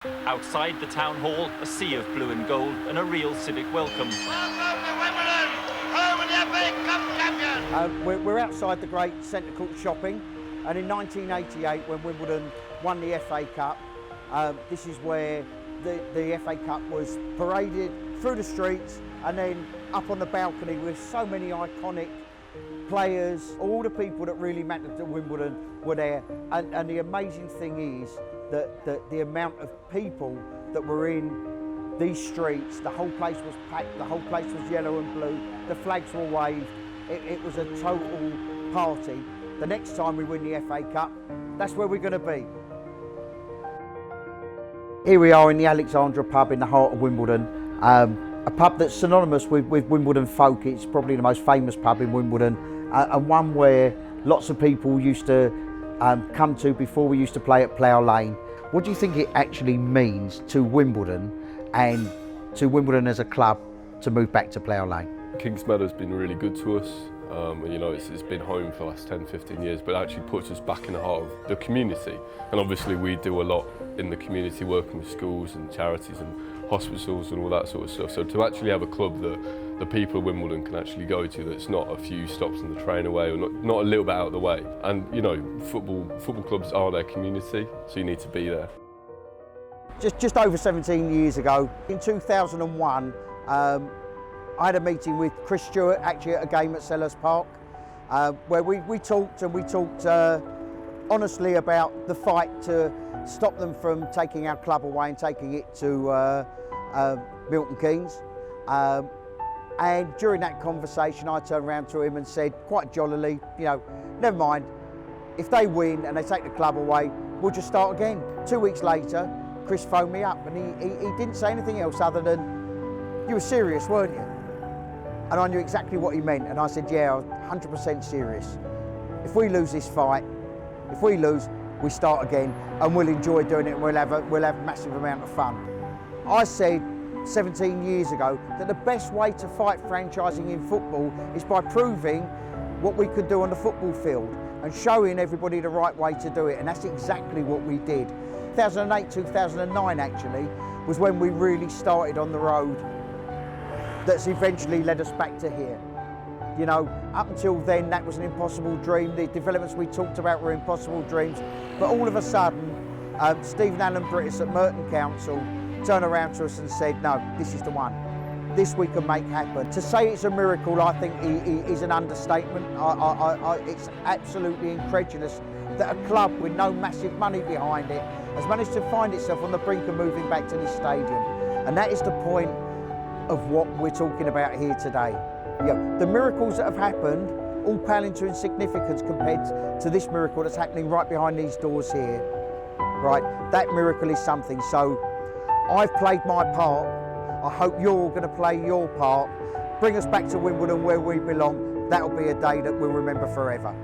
Outside the town hall, a sea of blue and gold and a real civic welcome. Welcome to Wimbledon, home of the FA Cup champion. We're outside the great Centre Court shopping, and in 1988 when Wimbledon won the FA Cup, this is where the FA Cup was paraded through the streets and then up on the balcony with so many iconic players. All the people that really mattered to Wimbledon were there, and the amazing thing is that the amount of people that were in these streets, the whole place was packed, the whole place was yellow and blue, the flags were waved, it was a total party. The next time we win the FA Cup, that's where we're going to be. Here we are in the Alexandra pub in the heart of Wimbledon, a pub that's synonymous with Wimbledon folk. It's probably the most famous pub in Wimbledon, and one where lots of people used to come to before we used to play at Plough Lane. What do you think it actually means to Wimbledon and to Wimbledon as a club to move back to Plough Lane? Kings Meadow's been really good to us. You know, it's been home for the last 10, 15 years, but it actually puts us back in the heart of the community. And obviously we do a lot in the community, working with schools and charities and hospitals and all that sort of stuff. So to actually have a club that the people of Wimbledon can actually go to, that's not a few stops on the train away, or not a little bit out of the way. And you know, football clubs are their community, so you need to be there. Just over 17 years ago, in 2001, I had a meeting with Chris Stewart, actually at a game at Sellers Park, where we talked honestly about the fight to stop them from taking our club away and taking it to Milton Keynes. And during that conversation, I turned around to him and said, quite jollily, you know, never mind, if they win and they take the club away, we'll just start again. 2 weeks later, Chris phoned me up, and he didn't say anything else other than, you were serious, weren't you? And I knew exactly what he meant, and I said, yeah, I'm 100% serious. If we lose this fight, if we lose, we start again, and we'll enjoy doing it, and we'll have a massive amount of fun. I said 17 years ago that the best way to fight franchising in football is by proving what we could do on the football field and showing everybody the right way to do it, and that's exactly what we did. 2008, 2009 actually was when we really started on the road that's eventually led us back to here. You know, up until then that was an impossible dream. The developments we talked about were impossible dreams, but all of a sudden Stephen Allen Brittis at Merton Council turned around to us and said, no, this is the one. This we can make happen. To say it's a miracle, I think is an understatement. It's absolutely incredulous that a club with no massive money behind it has managed to find itself on the brink of moving back to this stadium. And that is the point of what we're talking about here today. You know, the miracles that have happened all pale into insignificance compared to this miracle that's happening right behind these doors here. Right, that miracle is something. So I've played my part. I hope you're all going to play your part. Bring us back to Wimbledon where we belong. That'll be a day that we'll remember forever.